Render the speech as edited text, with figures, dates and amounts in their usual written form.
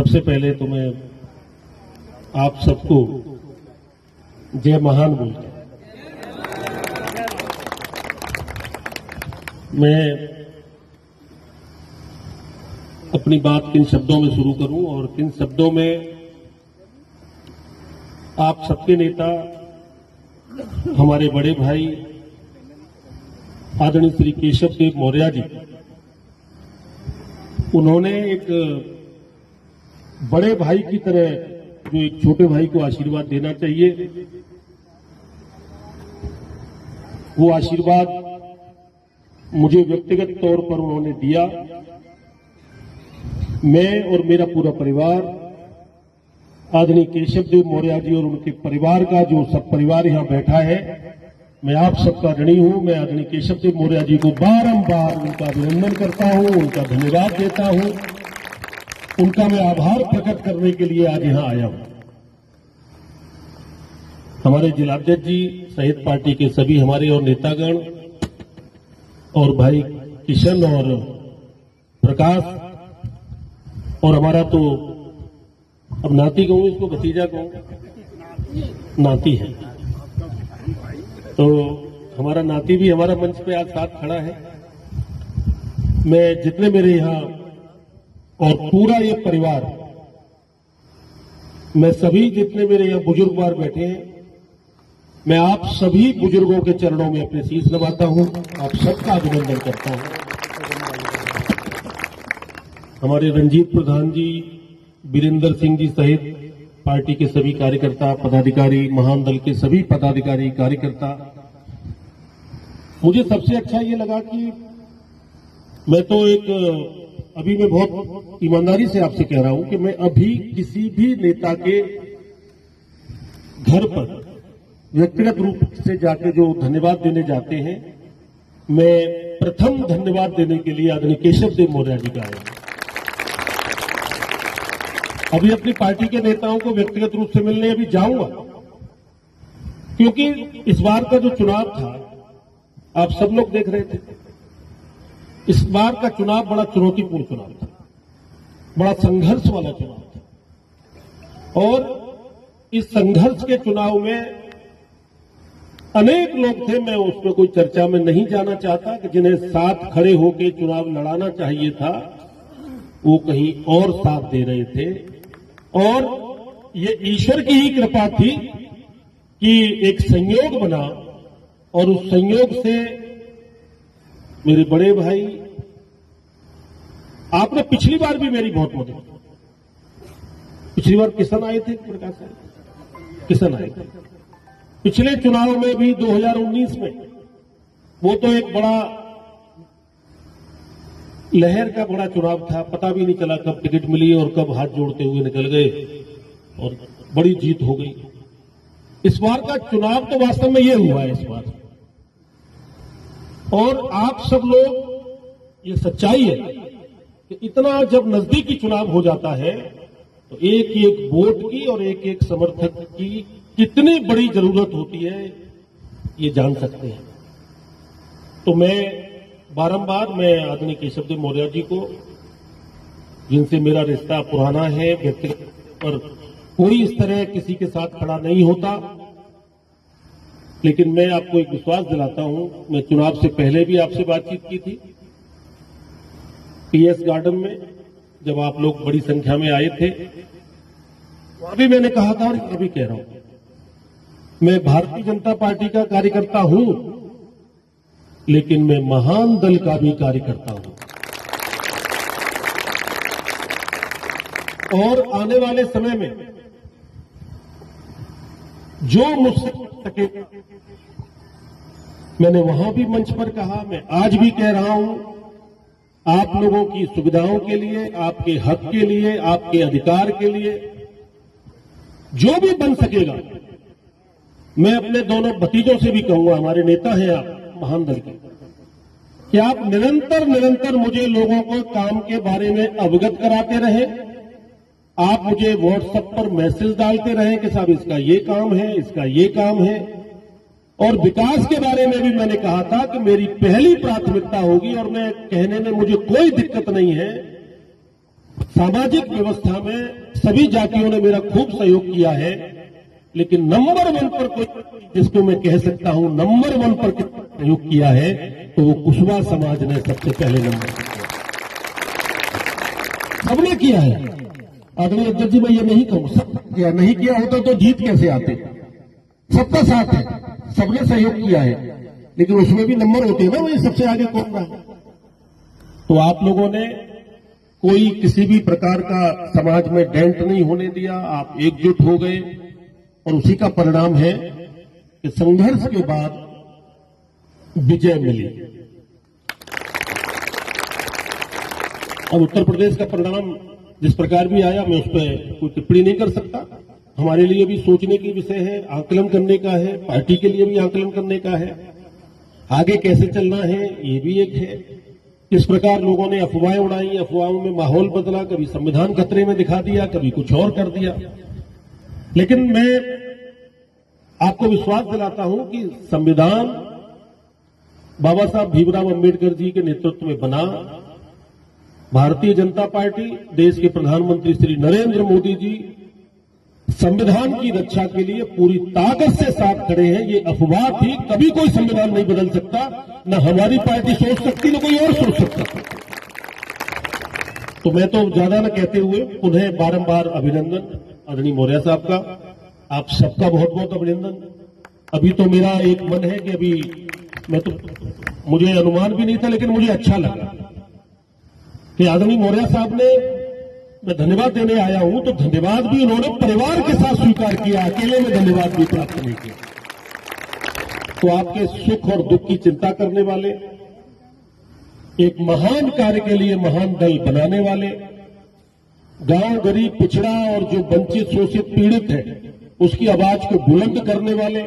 सबसे पहले तो मैं आप सबको जय महान बोलता हूं। मैं अपनी बात किन शब्दों में शुरू करूं और किन शब्दों में आप सबके नेता हमारे बड़े भाई आदरणीय श्री केशव देव मौर्य जी, उन्होंने एक बड़े भाई की तरह जो एक छोटे भाई को आशीर्वाद देना चाहिए, वो आशीर्वाद मुझे व्यक्तिगत तौर पर उन्होंने दिया। मैं और मेरा पूरा परिवार आदरणीय केशव देव मौर्य जी और उनके परिवार का जो सब परिवार यहां बैठा है, मैं आप सबका ऋणी हूं। मैं आदरणीय केशव देव मौर्य जी को बारंबार उनका अभिनंदन करता हूं, उनका धन्यवाद देता हूं, उनका मैं आभार प्रकट करने के लिए आज यहां आया हूं। हमारे जिलाध्यक्ष जी सहित पार्टी के सभी हमारे और नेतागण और भाई किशन और प्रकाश और हमारा तो अब नाती कहूं, इसको भतीजा कहूं, नाती है तो हमारा नाती भी हमारा मंच पे आज साथ खड़ा है। मैं जितने मेरे यहां और पूरा ये परिवार, मैं सभी जितने मेरे यहां बुजुर्गवार बैठे हैं, मैं आप सभी बुजुर्गों के चरणों में अपने शीश नवाता हूं, आप सबका अभिनंदन करता हूं। हमारे रंजीत प्रधान जी, वीरेंद्र सिंह जी सहित पार्टी के सभी कार्यकर्ता पदाधिकारी, महान दल के सभी पदाधिकारी कार्यकर्ता, मुझे सबसे अच्छा ये लगा कि मैं तो अभी मैं बहुत ईमानदारी से आपसे कह रहा हूं कि मैं अभी किसी भी नेता के घर पर व्यक्तिगत रूप से जाके जो धन्यवाद देने जाते हैं, मैं प्रथम धन्यवाद देने के लिए आदरणीय केशव देव मौर्य जी का आया। अभी अपनी पार्टी के नेताओं को व्यक्तिगत रूप से मिलने अभी जाऊंगा, क्योंकि इस बार का जो चुनाव था आप सब लोग देख रहे थे। इस बार का चुनाव बड़ा चुनौतीपूर्ण चुनाव था, बड़ा संघर्ष वाला चुनाव था और इस संघर्ष के चुनाव में अनेक लोग थे, मैं उसमें कोई चर्चा में नहीं जाना चाहता, कि जिन्हें साथ खड़े होकर चुनाव लड़ाना चाहिए था वो कहीं और साथ दे रहे थे। और ये ईश्वर की ही कृपा थी कि एक संयोग बना और उस संयोग से मेरे बड़े भाई, आपने पिछली बार भी मेरी बहुत मदद की। पिछली बार किशन आए थे, प्रकाश साहब किशन आए थे पिछले चुनाव में भी 2019 में। वो तो एक बड़ा लहर का बड़ा चुनाव था, पता भी नहीं चला कब टिकट मिली और कब हाथ जोड़ते हुए निकल गए और बड़ी जीत हो गई। इस बार का चुनाव तो वास्तव में ये हुआ है इस बार, और आप सब लोग, ये सच्चाई है कि इतना जब नजदीकी चुनाव हो जाता है तो एक एक वोट की और एक एक समर्थक की कितनी बड़ी जरूरत होती है ये जान सकते हैं। तो मैं आदरणीय केशव देव मौर्य जी को, जिनसे मेरा रिश्ता पुराना है, व्यक्तिगत पर कोई इस तरह किसी के साथ खड़ा नहीं होता, लेकिन मैं आपको एक विश्वास दिलाता हूं। मैं चुनाव से पहले भी आपसे बातचीत की थी पीएस गार्डन में, जब आप लोग बड़ी संख्या में आए थे, वहां भी मैंने कहा था और अभी कह रहा हूं, मैं भारतीय जनता पार्टी का कार्यकर्ता हूं, लेकिन मैं महान दल का भी कार्यकर्ता हूं। और आने वाले समय में जो मुझसे सके, मैंने वहां भी मंच पर कहा, मैं आज भी कह रहा हूं, आप लोगों की सुविधाओं के लिए, आपके हक के लिए, आपके अधिकार के लिए जो भी बन सकेगा, मैं अपने दोनों भतीजों से भी कहूंगा, हमारे नेता हैं आप महान दल के, कि आप निरंतर मुझे लोगों को काम के बारे में अवगत कराते रहें। आप मुझे व्हाट्सएप पर मैसेज डालते रहें कि साहब इसका ये काम है, इसका ये काम है। और विकास के बारे में भी मैंने कहा था कि मेरी पहली प्राथमिकता होगी, और मैं कहने में मुझे कोई दिक्कत नहीं है सामाजिक व्यवस्था में सभी जातियों ने मेरा खूब सहयोग किया है, लेकिन नंबर 1 पर कोई जिसको मैं कह सकता हूं नंबर 1 पर सहयोग किया है तो वो कुशवाहा समाज ने सबसे पहले नंबर किया। सबने किया है। आदरणीय अध्यक्ष जी, मैं ये नहीं कहूं सब किया, नहीं किया होता तो जीत कैसे आते। सबका साथ है, सबने सहयोग किया है, लेकिन उसमें भी नंबर होते हैं ना, वही सबसे आगे कौन रहा। तो आप लोगों ने कोई किसी भी प्रकार का समाज में डेंट नहीं होने दिया, आप एकजुट हो गए और उसी का परिणाम है कि संघर्ष के बाद विजय मिली। अब उत्तर प्रदेश का परिणाम जिस प्रकार भी आया, मैं उस पर कोई टिप्पणी नहीं कर सकता। हमारे लिए भी सोचने की विषय है, आकलन करने का है, पार्टी के लिए भी आकलन करने का है, आगे कैसे चलना है ये भी एक है। इस प्रकार लोगों ने अफवाहें उड़ाई, अफवाहों में माहौल बदला, कभी संविधान खतरे में दिखा दिया, कभी कुछ और कर दिया। लेकिन मैं आपको विश्वास दिलाता हूं कि संविधान बाबा साहब भीमराव अंबेडकर जी के नेतृत्व में बना। भारतीय जनता पार्टी, देश के प्रधानमंत्री श्री नरेंद्र मोदी जी संविधान की रक्षा के लिए पूरी ताकत से साथ खड़े हैं। ये अफवाह थी, कभी कोई संविधान नहीं बदल सकता, न हमारी पार्टी सोच सकती, न कोई और सोच सकता। तो मैं तो ज्यादा न कहते हुए पुनः बारंबार अभिनंदन आदरणीय मौर्य साहब का, आप सबका बहुत बहुत अभिनंदन। अभी तो मेरा एक मन है कि अभी मुझे अनुमान भी नहीं था, लेकिन मुझे अच्छा लगा कि आदरणीय मौर्य साहब ने, मैं धन्यवाद देने आया हूं तो धन्यवाद भी उन्होंने परिवार के साथ स्वीकार किया, अकेले में धन्यवाद भी प्राप्त नहीं किया। तो आपके सुख और दुख की चिंता करने वाले, एक महान कार्य के लिए महान दल बनाने वाले, गांव गरीब पिछड़ा और जो वंचित शोषित पीड़ित है उसकी आवाज को बुलंद करने वाले,